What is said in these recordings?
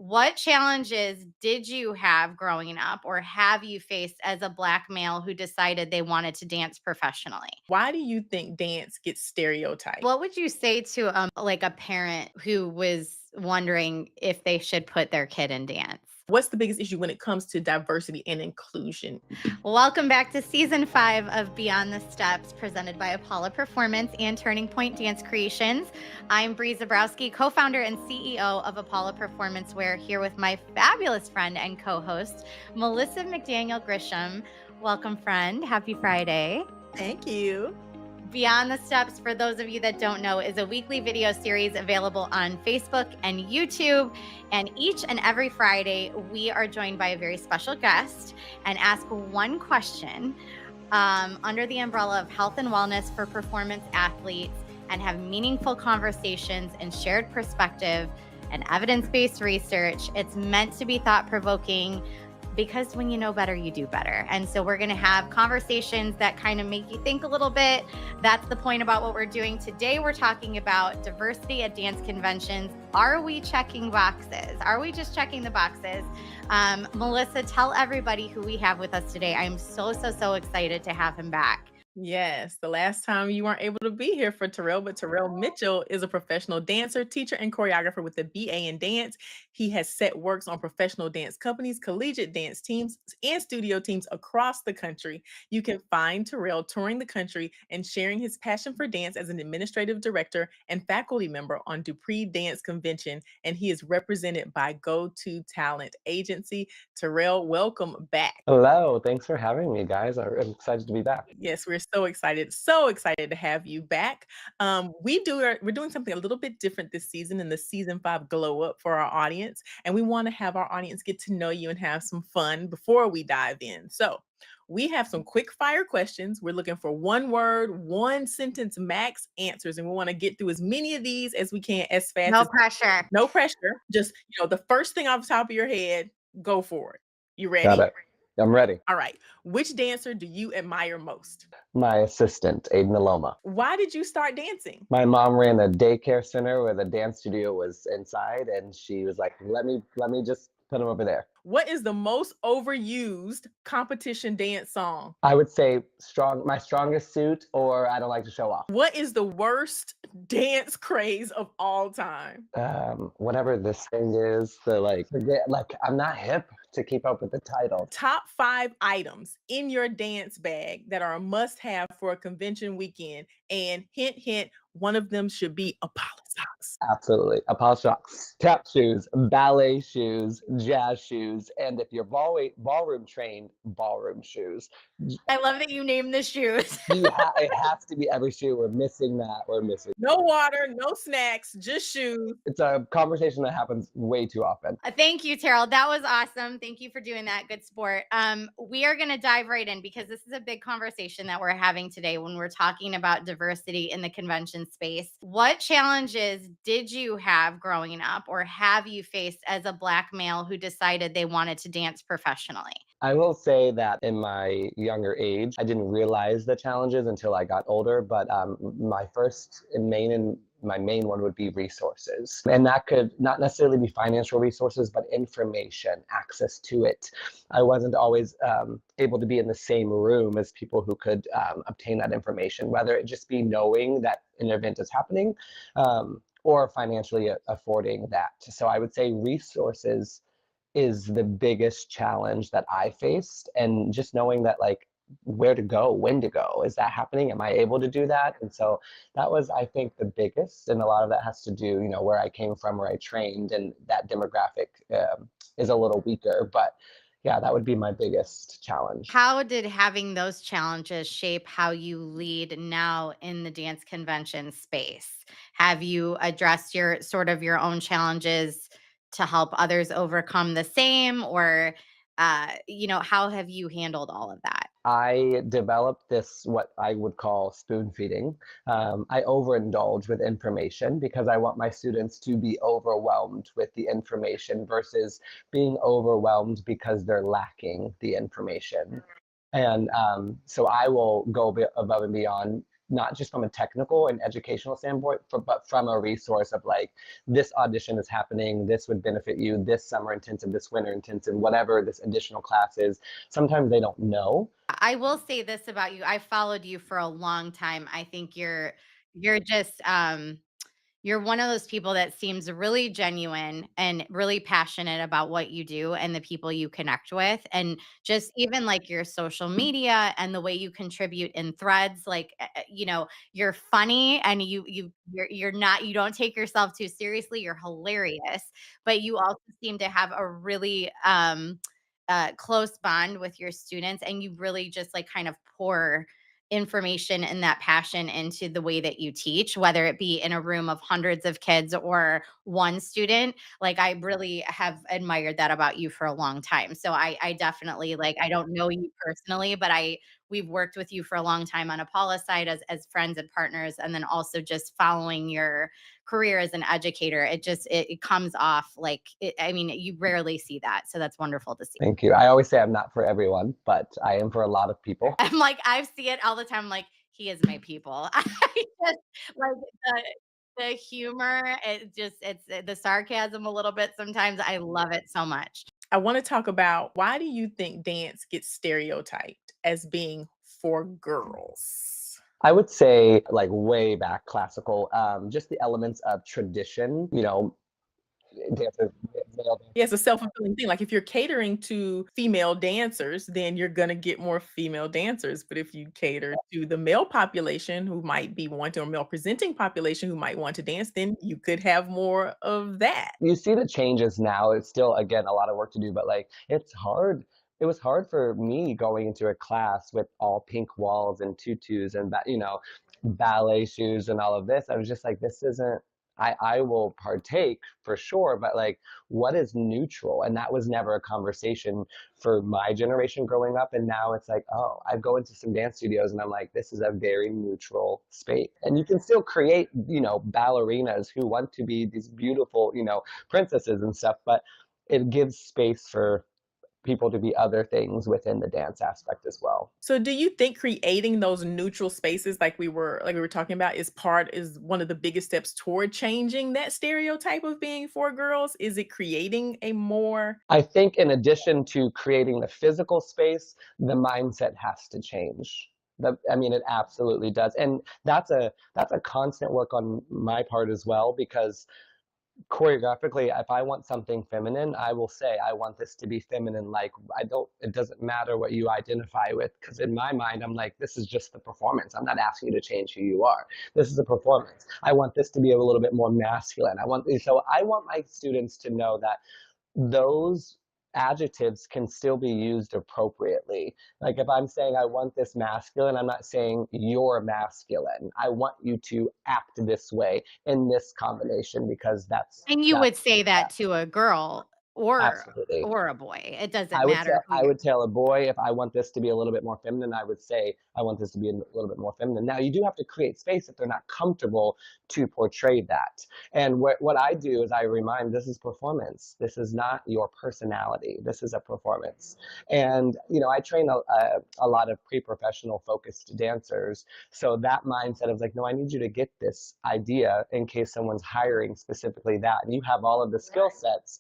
What challenges did you have growing up or have you faced as a Black male who decided they wanted to dance professionally? Why do you think dance gets stereotyped? What would you say to like a parent who was wondering if they should put their kid in dance? What's the biggest issue when it comes to diversity and inclusion? Welcome back to season 5 of Beyond the Steps, presented by Apollo Performance and Turning Point Dance Creations. I'm Bree Zabrowski, co founder and CEO of Apollo Performance Wear, here with my fabulous friend and co host, Melissa McDaniel Grisham. Welcome, friend. Happy Friday. Thank you. Beyond the Steps, for those of you that don't know, is a weekly video series available on Facebook and YouTube. And each and every Friday, we are joined by a very special guest and ask one question under the umbrella of health and wellness for performance athletes and have meaningful conversations and shared perspective and evidence-based research. It's meant to be thought-provoking, because when you know better, you do better. And so we're going to have conversations that kind of make you think a little bit. That's the point about what we're doing today. We're talking about diversity at dance conventions. Are we checking boxes? Are we just checking the boxes? Melissa, tell everybody who we have with us today. I'm so excited to have him back. Yes, the last time you weren't able to be here for Terrell, but Terrell Mitchell is a professional dancer, teacher, and choreographer with the BA in dance. He has set works on professional dance companies, collegiate dance teams, and studio teams across the country. You can find Terrell touring the country and sharing his passion for dance as an administrative director and faculty member on Dupree Dance Convention, and he is represented by Go To Talent Agency. Terrell, welcome back. Hello, thanks for having me, guys. I'm excited to be back. Yes, we're so excited to have you back. We're doing something a little bit different this season in the season 5 glow up for our audience, and we want to have our audience get to know you and have some fun before we dive in. So, we have some quick fire questions. We're looking for one word, one sentence max answers, and we want to get through as many of these as we can as fast No as pressure. no pressure. Just, the first thing off the top of your head, go for it. You Got ready? it. I'm ready. All right. Which dancer do you admire most? My assistant, Aiden Aloma. Why did you start dancing? My mom ran a daycare center where the dance studio was inside, and she was like, "Let me just put him over there." What is the most overused competition dance song? I would say my strongest suit, or I don't like to show off. What is the worst dance craze of all time? Whatever this thing is, I'm not hip to keep up with the title. Top 5 items in your dance bag that are a must have for a convention weekend. And hint, hint, one of them should be Apollo socks. Absolutely. Apollo socks, tap shoes, ballet shoes, jazz shoes, and if you're ballroom trained, ballroom shoes. I love that you named the shoes. It has to be every shoe. We're missing that. We're missing. No water, no snacks, just shoes. It's a conversation that happens way too often. Thank you, Terrell. That was awesome. Thank you for doing that. Good sport. We are going to dive right in because this is a big conversation that we're having today when we're talking about diversity in the convention space. What challenges did you have growing up or have you faced as a Black male who decided they wanted to dance professionally? I will say that in my younger age, I didn't realize the challenges until I got older. But my main one would be resources. And that could not necessarily be financial resources, but information, access to it. I wasn't always able to be in the same room as people who could obtain that information, whether it just be knowing that an event is happening or financially affording that. So I would say resources is the biggest challenge that I faced. And just knowing that, like, where to go, when to go, is that happening? Am I able to do that? And so that was, I think, the biggest. And a lot of that has to do, where I came from, where I trained, and that demographic is a little weaker. But yeah, that would be my biggest challenge. How did having those challenges shape how you lead now in the dance convention space? Have you addressed your own challenges to help others overcome the same, or how have you handled all of that? I developed this, what I would call spoon feeding. I overindulge with information because I want my students to be overwhelmed with the information versus being overwhelmed because they're lacking the information. And so I will go above and beyond not just from a technical and educational standpoint, but from a resource of like, this audition is happening, this would benefit you, this summer intensive, this winter intensive, whatever this additional class is. Sometimes they don't know. I will say this about you. I followed you for a long time. I think you're just you're one of those people that seems really genuine and really passionate about what you do and the people you connect with. And just even like your social media and the way you contribute in threads, like, you're funny and you're not, you don't take yourself too seriously. You're hilarious, but you also seem to have a really, close bond with your students, and you really just like kind of pour information and that passion into the way that you teach, whether it be in a room of hundreds of kids or one student. Like, I really have admired that about you for a long time. So I definitely, like, I don't know you personally, but we've worked with you for a long time on Apollo side as friends and partners, and then also just following your career as an educator. It comes off like I mean, you rarely see that, so that's wonderful to see. Thank you. I always say I'm not for everyone, but I am for a lot of people. I'm like, I see it all the time. I'm like, he is my people. I just like the humor. It's the sarcasm a little bit sometimes. I love it so much. I want to talk about, why do you think dance gets stereotyped as being for girls? I would say like way back classical, just the elements of tradition, dancers, male dancers. Yeah, it's a self-fulfilling thing. Like, if you're catering to female dancers, then you're gonna get more female dancers. But if you cater to the male population who might be wanting, or male presenting population who might want to dance, then you could have more of that. You see the changes now. It's still, again, a lot of work to do, but like, it's hard. It was hard for me going into a class with all pink walls and tutus and ballet shoes and all of this. I was just like, this isn't. I will partake for sure, but like, what is neutral? And that was never a conversation for my generation growing up. And now it's like, oh, I go into some dance studios and I'm like, this is a very neutral space. And you can still create, ballerinas who want to be these beautiful, princesses and stuff, but it gives space for people to be other things within the dance aspect as well. So do you think creating those neutral spaces, like we were talking about, is one of the biggest steps toward changing that stereotype of being for girls? Is it creating a more I think in addition to creating the physical space, the mindset has to change. It absolutely does. And that's a constant work on my part as well, because choreographically, if I want something feminine, I will say I want this to be feminine. Like, it doesn't matter what you identify with, because in my mind I'm like, this is just the performance. I'm not asking you to change who you are. This is a performance. I want this to be a little bit more masculine. I want my students to know that those adjectives can still be used appropriately. Like, if I'm saying I want this masculine, I'm not saying you're masculine. I want you to act this way in this combination, because And you would say that to a girl absolutely. or a boy. It doesn't I would matter who I you're. would tell a boy, if I want this to be a little bit more feminine, I would say I want this to be a little bit more feminine. Now, you do have to create space if they're not comfortable to portray that. And what I do is I remind, this is performance. This is not your personality. This is a performance. And I train a lot of pre-professional focused dancers. So that mindset of like, no, I need you to get this idea in case someone's hiring specifically that, and you have all of the skill sets,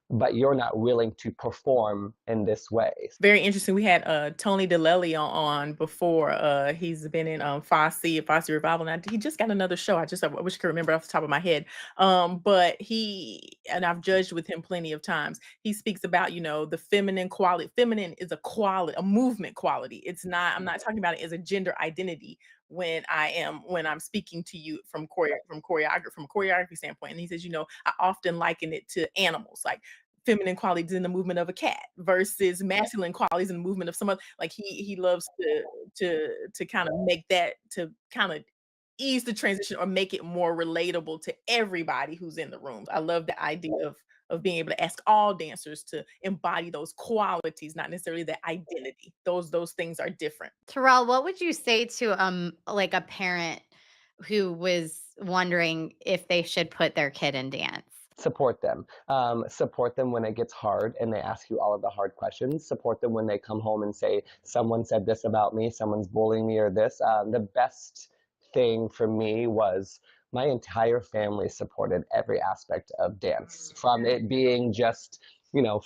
but you're not willing to perform in this way. very interesting. We had Tony DeLelli on before. He's been in Fosse Revival, and he just got another show. I wish I could remember off the top of my head. But I've judged with him plenty of times. He speaks about, the feminine quality. Feminine is a quality, a movement quality. It's not, I'm not talking about it as a gender identity when I'm speaking to you from a choreography standpoint. And he says, I often liken it to animals, like feminine qualities in the movement of a cat versus masculine qualities in the movement of some other. Like, he loves to kind of make that, to kind of ease the transition or make it more relatable to everybody who's in the room. I love the idea of being able to ask all dancers to embody those qualities, not necessarily the identity. Those things are different. Terrell, what would you say to like a parent who was wondering if they should put their kid in dance? Support them. Support them when it gets hard and they ask you all of the hard questions. Support them when they come home and say, someone said this about me, someone's bullying me or this. The best thing for me was my entire family supported every aspect of dance, from it being just,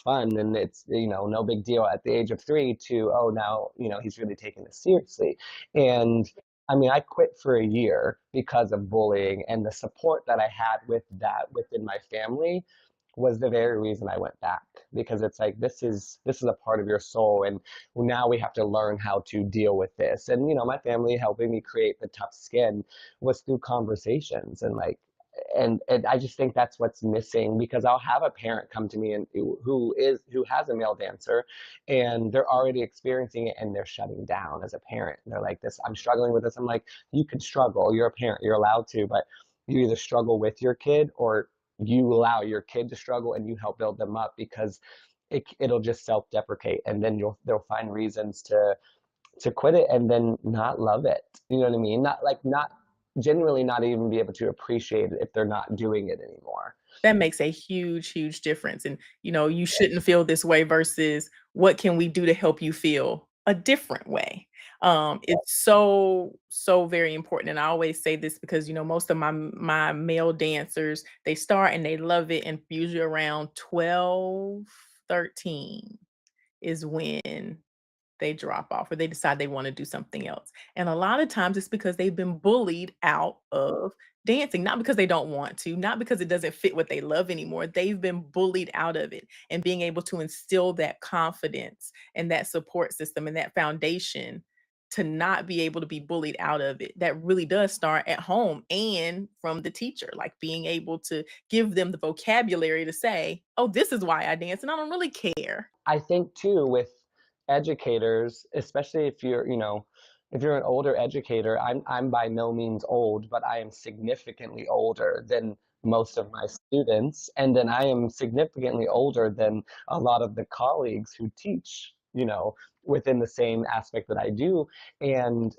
fun and it's, no big deal at the age of 3 to, oh, now, he's really taking this seriously. And I mean, I quit for a year because of bullying, and the support that I had with that within my family was the very reason I went back, because it's like this is a part of your soul, and now we have to learn how to deal with this. And my family helping me create the tough skin was through conversations, and and I just think that's what's missing, because I'll have a parent come to me and who has a male dancer, and they're already experiencing it and they're shutting down as a parent. And they're like, this, I'm struggling with this. I'm like, you can struggle. You're a parent. You're allowed to, but you either struggle with your kid or you allow your kid to struggle and you help build them up, because it'll just self-deprecate, and then they'll find reasons to quit it and then not love it. You know what I mean? Not genuinely not even be able to appreciate it if they're not doing it anymore. That makes a huge, huge difference. And, you shouldn't feel this way versus what can we do to help you feel a different way? It's so, so very important. And I always say this because, most of my male dancers, they start and they love it. And usually around 12, 13 is when they drop off or they decide they want to do something else. And a lot of times it's because they've been bullied out of dancing, not because they don't want to, not because it doesn't fit what they love anymore. They've been bullied out of it. And being able to instill that confidence and that support system and that foundation to not be able to be bullied out of it, that really does start at home and from the teacher, like being able to give them the vocabulary to say, oh, this is why I dance and I don't really care. I think too with educators, especially if you're an older educator. I'm by no means old, but I am significantly older than most of my students, and then I am significantly older than a lot of the colleagues who teach, within the same aspect that I do. And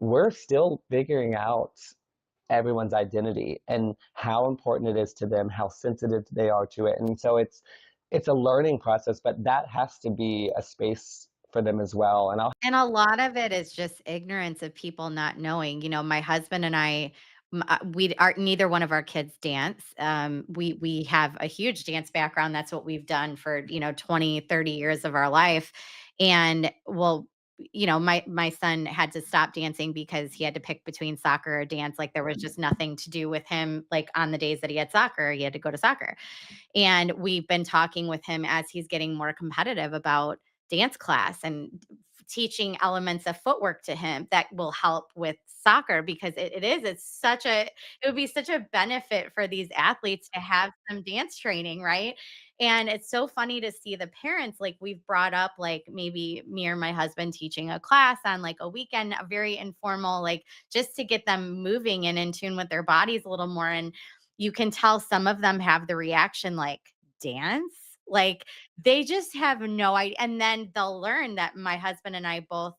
we're still figuring out everyone's identity and how important it is to them, how sensitive they are to it. And so it's a learning process, but that has to be a space for them as well. And a lot of it is just ignorance of people not knowing. My husband and I, we are neither one of our kids dance. We have a huge dance background. That's what we've done for 20, 30 years of our life. And well, my son had to stop dancing because he had to pick between soccer or dance. Like there was just nothing to do with him. Like on the days that he had soccer, he had to go to soccer. And we've been talking with him as he's getting more competitive about dance class and teaching elements of footwork to him that will help with soccer, because it would be such a benefit for these athletes to have some dance training, right? And it's so funny to see the parents, like we've brought up, like maybe me or my husband teaching a class on like a weekend, a very informal, like just to get them moving and in tune with their bodies a little more. And you can tell some of them have the reaction like, dance? Like they just have no idea. And then they'll learn that my husband and I both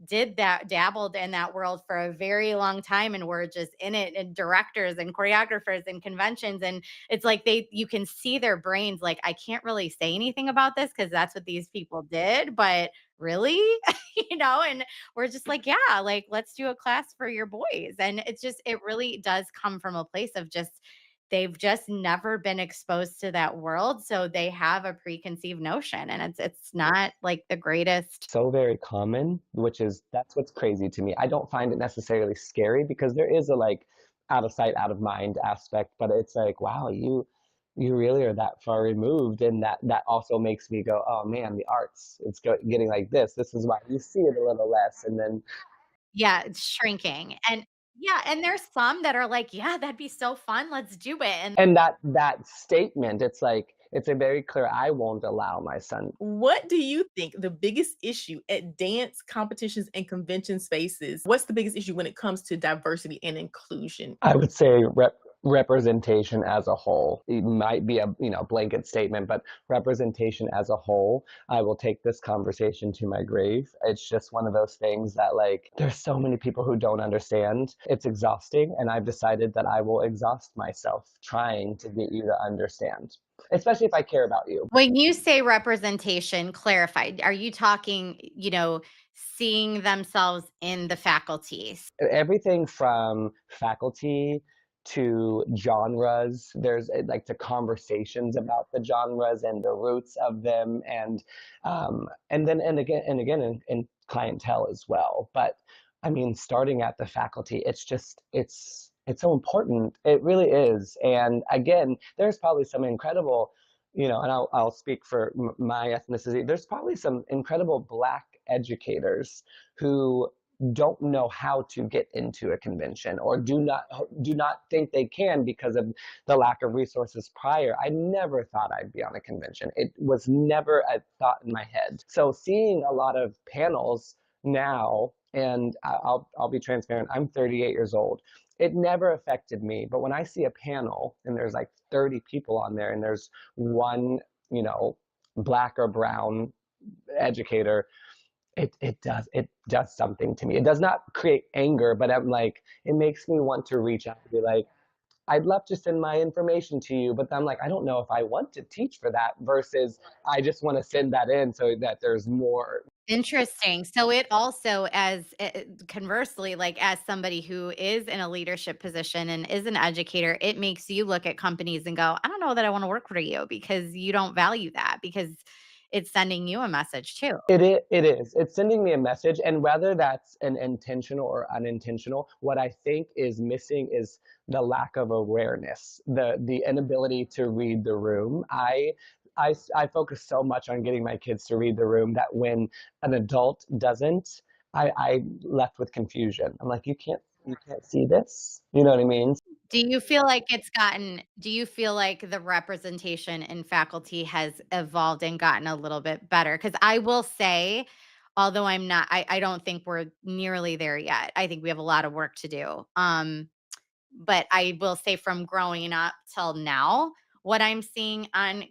did that, dabbled in that world for a very long time, and we're just in it, and directors and choreographers and conventions. And it's like you can see their brains like, I can't really say anything about this because that's what these people did, but really, and we're just like, yeah, like let's do a class for your boys. And it really does come from a place of just, they've just never been exposed to that world, so they have a preconceived notion, and it's not like the greatest. So very common, that's what's crazy to me. I don't find it necessarily scary because there is a like out of sight, out of mind aspect, but it's like, wow, you really are that far removed, and that also makes me go, oh man, the arts, getting like this. This is why you see it a little less, and then Yeah, it's shrinking. And yeah, and there's some that are like, yeah, that'd be so fun, let's do it. And and that statement, it's like it's a very clear, I won't allow my son. What do you think the biggest issue at dance competitions and convention spaces? What's the biggest issue when it comes to diversity and inclusion? I would say representation as a whole. It might be a blanket statement, but representation as a whole. I will take this conversation to my grave. It's just one of those things that like there's so many people who don't understand. It's exhausting, and I've decided that I will exhaust myself trying to get you to understand. especially if I care about you. When you say representation, clarified, are you talking, seeing themselves in the faculties? Everything from faculty to genres. There's like to conversations about the genres and the roots of them, and then and again in clientele as well. But I mean, starting at the faculty, it's so important. It really is. And again, there's probably some incredible, and I'll speak for my ethnicity. There's probably some incredible Black educators who don't know how to get into a convention or do not think they can because of the lack of resources prior. I never thought I'd be on a convention. It was never a thought in my head. So seeing a lot of panels now, and I'll be transparent, I'm 38 years old. It never affected me, but when I see a panel and there's like 30 people on there and there's one, Black or brown educator, it does something to me. It does not create anger, but I'm like, it makes me want to reach out and be like, I'd love to send my information to you, but I'm like, I don't know if I want to teach for that versus I just want to send that in so that there's more. Interesting. So it also, as conversely, like as somebody who is in a leadership position and is an educator, it makes you look at companies and go, I don't know that I want to work for you because you don't value that, because it's sending you a message too. It is. It's sending me a message, and whether that's an intentional or unintentional, what I think is missing is the lack of awareness, the inability to read the room. I focus so much on getting my kids to read the room that when an adult doesn't, I left with confusion. I'm like, you can't see this. You know what I mean? Do you feel like the representation in faculty has evolved and gotten a little bit better? Because I will say, although I don't think we're nearly there yet. I think we have a lot of work to do. But I will say from growing up till now, what I'm seeing on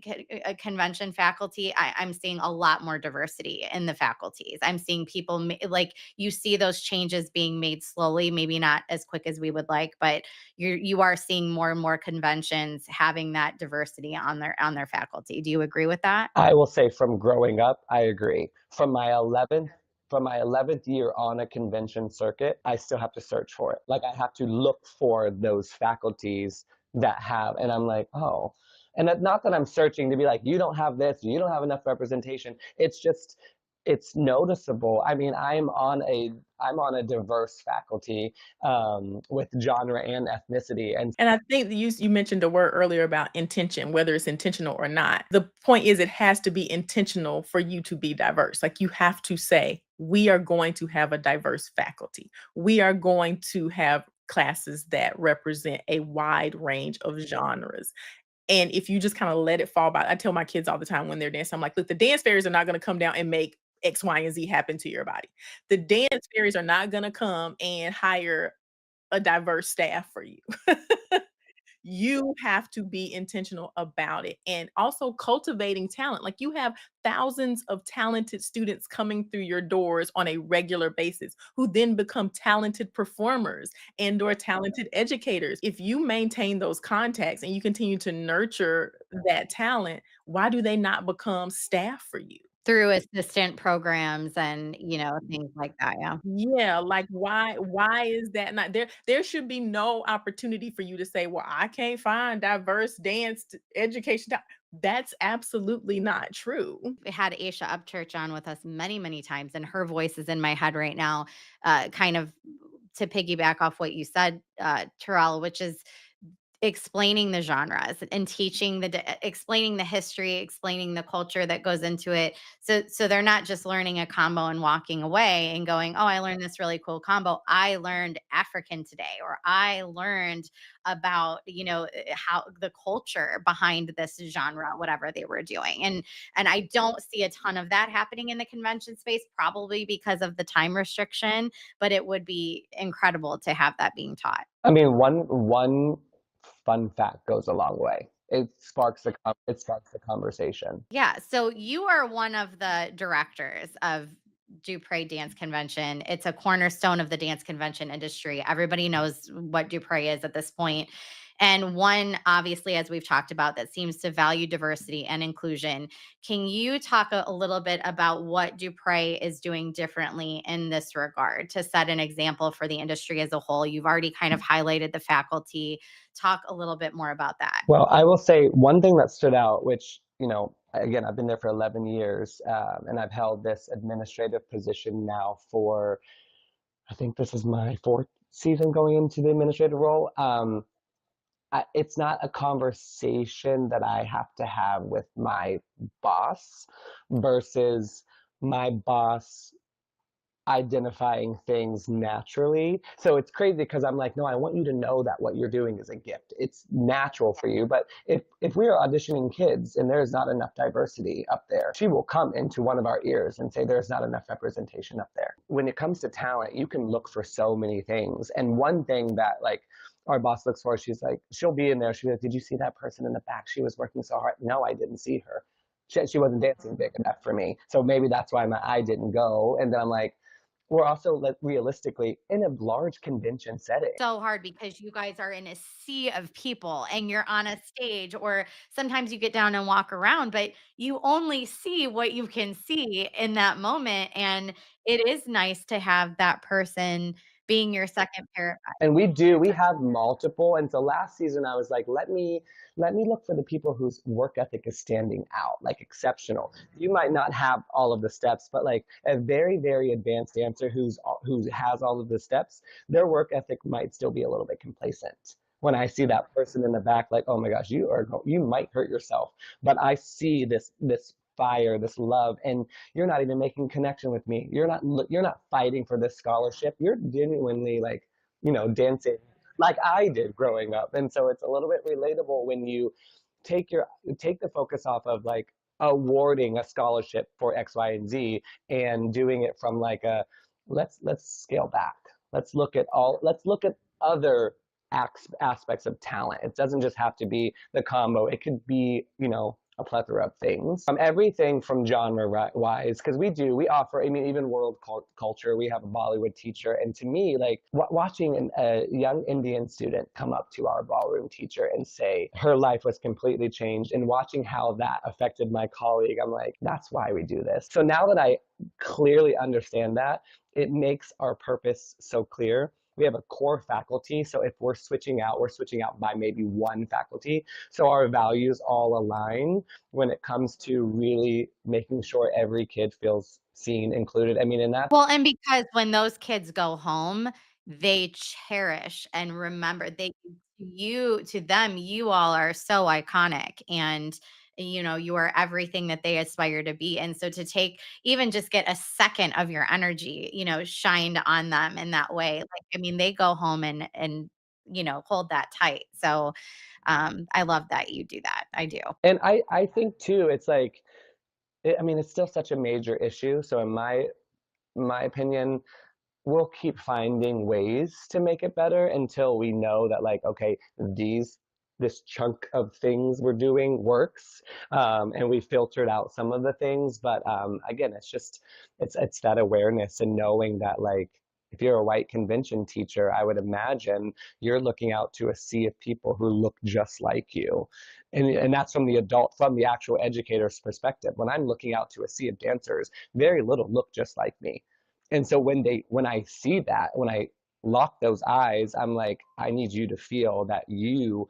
convention faculty, I'm seeing a lot more diversity in the faculties. I'm seeing people like you see those changes being made slowly, maybe not as quick as we would like, but you are seeing more and more conventions having that diversity on their faculty. Do you agree with that? I will say from growing up, I agree. From my 11th year on a convention circuit, I still have to search for it. Like I have to look for those faculties that have, and I'm like, oh. And not that I'm searching to be like, you don't have this, you don't have enough representation. It's just it's noticeable. I mean, I'm on a diverse faculty with genre and ethnicity, and And I think that you mentioned a word earlier about intention, whether it's intentional or not. The point is, it has to be intentional for you to be diverse. Like you have to say, we are going to have a diverse faculty. We are going to have classes that represent a wide range of genres. And if you just kind of let it fall by, I tell my kids all the time when they're dancing, I'm like, look, the dance fairies are not going to come down and make X, Y, and Z happen to your body. The dance fairies are not going to come and hire a diverse staff for you. You have to be intentional about it and also cultivating talent. Like you have thousands of talented students coming through your doors on a regular basis who then become talented performers and or talented educators. If you maintain those contacts and you continue to nurture that talent, why do they not become staff for you? Through assistant programs and, things like that. Yeah. Yeah, like why is that not there? There should be no opportunity for you to say, "Well, I can't find diverse dance education." That's absolutely not true. We had Aisha Upchurch on with us many, many times, and her voice is in my head right now, kind of to piggyback off what you said, Terrell, which is explaining the genres and teaching explaining the history, explaining the culture that goes into it. So they're not just learning a combo and walking away and going, "Oh, I learned this really cool combo. I learned African today," or "I learned about, how the culture behind this genre," whatever they were doing. And I don't see a ton of that happening in the convention space, probably because of the time restriction, but it would be incredible to have that being taught. I mean, one fun fact goes a long way. It sparks the conversation. Yeah. So you are one of the directors of Dupre Dance Convention. It's a cornerstone of the dance convention industry. Everybody knows what Dupre is at this point. and one, obviously, as we've talked about, that seems to value diversity and inclusion. Can you talk a little bit about what Dupre is doing differently in this regard to set an example for the industry as a whole? You've already kind of highlighted the faculty. Talk a little bit more about that. Well, I will say one thing that stood out, which, again, I've been there for 11 years, and I've held this administrative position now for, I think this is my fourth season going into the administrative role. It's not a conversation that I have to have with my boss versus my boss identifying things naturally. So it's crazy because I'm like, no, I want you to know that what you're doing is a gift. It's natural for you. But if we are auditioning kids and there's not enough diversity up there, she will come into one of our ears and say there's not enough representation up there. When it comes to talent, you can look for so many things. And one thing that like our boss looks for, she's like, she'll be in there. She's like, did you see that person in the back? She was working so hard. No, I didn't see her. She wasn't dancing big enough for me. So maybe that's why my eye didn't go. And then I'm like, we're also realistically in a large convention setting. So hard because you guys are in a sea of people and you're on a stage, or sometimes you get down and walk around, but you only see what you can see in that moment. And it is nice to have that person being your second pair of eyes. And we have multiple. And so last season I was like, let me look for the people whose work ethic is standing out, like exceptional. You might not have all of the steps, but like a very, very advanced dancer who has all of the steps, their work ethic might still be a little bit complacent. When I see that person in the back, like, oh my gosh, you might hurt yourself, but I see this fire, this love, and you're not even making connection with me. You're not fighting for this scholarship. You're genuinely like, dancing like I did growing up. And so it's a little bit relatable when you take the focus off of like awarding a scholarship for X, Y, and Z and doing it from like let's scale back. Let's look at other aspects of talent. It doesn't just have to be the combo. It could be, a plethora of things. Everything from genre wise, because we offer, I mean, even world culture, we have a Bollywood teacher. And to me, like watching a young Indian student come up to our ballroom teacher and say her life was completely changed, and watching how that affected my colleague, I'm like, that's why we do this. So now that I clearly understand that, it makes our purpose so clear. We have a core faculty. So if we're switching out by maybe one faculty. So our values all align when it comes to really making sure every kid feels seen, included. I mean, and that's Well, and because when those kids go home, they cherish and remember to them, you all are so iconic, and you are everything that they aspire to be. And so to take even just get a second of your energy, shined on them in that way. Like, I mean, they go home and hold that tight. So I love that you do that. I do. and I think too, it's like, I mean, it's still such a major issue. So in my opinion, we'll keep finding ways to make it better until we know that like, okay, this chunk of things we're doing works, and we filtered out some of the things. But again, it's that awareness and knowing that like, if you're a white convention teacher, I would imagine you're looking out to a sea of people who look just like you. And that's from the actual educator's perspective. When I'm looking out to a sea of dancers, very little look just like me. And so when I see that, when I lock those eyes, I'm like, I need you to feel that you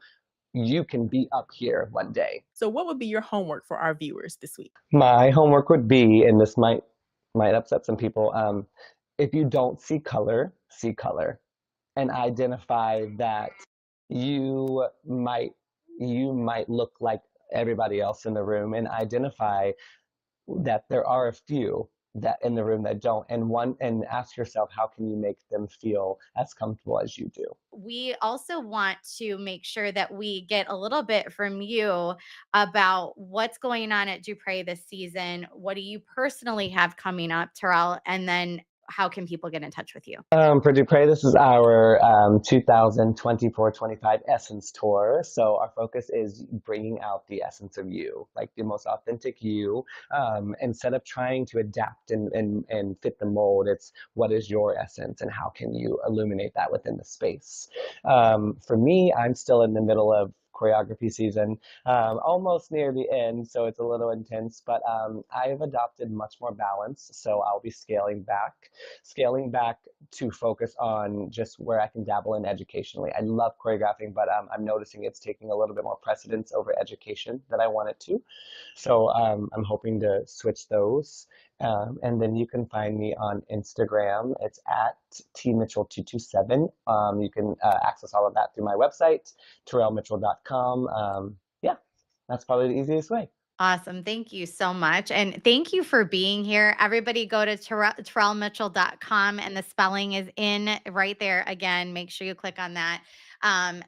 can be up here one day. So what would be your homework for our viewers this week? My homework would be, and this might upset some people, if you don't see color, and identify that you might look like everybody else in the room, and identify that there are a few that in the room that don't, and ask yourself, how can you make them feel as comfortable as you do? We also want to make sure that we get a little bit from you about what's going on at Dupre this season. What do you personally have coming up, Terrell? And then how can people get in touch with you? For Dupre, this is our 2024-25 Essence Tour. So our focus is bringing out the essence of you, like the most authentic you. Instead of trying to adapt and fit the mold, it's what is your essence and how can you illuminate that within the space. For me, I'm still in the middle of choreography season, almost near the end, so it's a little intense, but I've adopted much more balance, so I'll be scaling back to focus on just where I can dabble in educationally. I love choreographing, but I'm noticing it's taking a little bit more precedence over education than I want it to, so I'm hoping to switch those. And then you can find me on Instagram. It's at tmitchell227. You can access all of that through my website, terrellmitchell.com. Yeah, that's probably the easiest way. Awesome. Thank you so much. And thank you for being here. Everybody go to terrellmitchell.com, and the spelling is in right there. Again, make sure you click on that.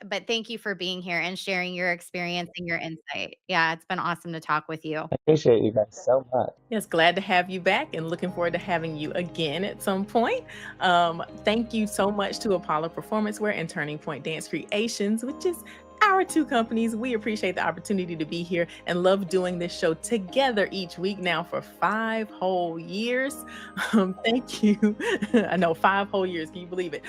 But thank you for being here and sharing your experience and your insight. Yeah, it's been awesome to talk with you. I appreciate you guys so much. Yes, glad to have you back and looking forward to having you again at some point. Thank you so much to Apollo Performance Wear and Turning Point Dance Creations, which is our two companies. We appreciate the opportunity to be here and love doing this show together each week now for 5 whole years. Thank you. I know, 5 whole years. Can you believe it?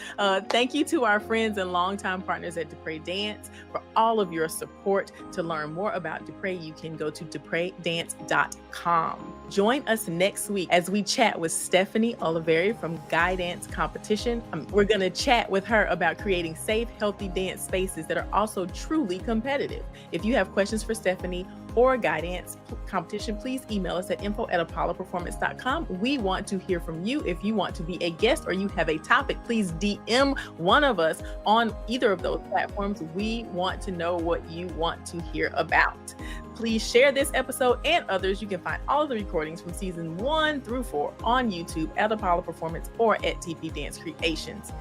Thank you to our friends and longtime partners at Dupre Dance for all of your support. To learn more about Dupre, you can go to dupredance.com. Join us next week as we chat with Stephanie Oliveri from Guy Dance Competition. We're going to chat with her about creating safe, healthy dance spaces that are also truly competitive. If you have questions for Stephanie or Guy Dance Competition, please email us at info@apolloperformance.com. We want to hear from you. If you want to be a guest or you have a topic, please DM one of us on either of those platforms. We want to know what you want to hear about. Please share this episode and others. You can find all of the recordings from season 1 through 4 on YouTube at Apollo Performance or at TP Dance Creations.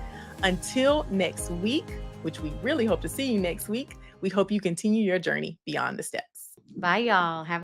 Until next week, which we really hope to see you next week, we hope you continue your journey beyond the steps. Bye, y'all. Have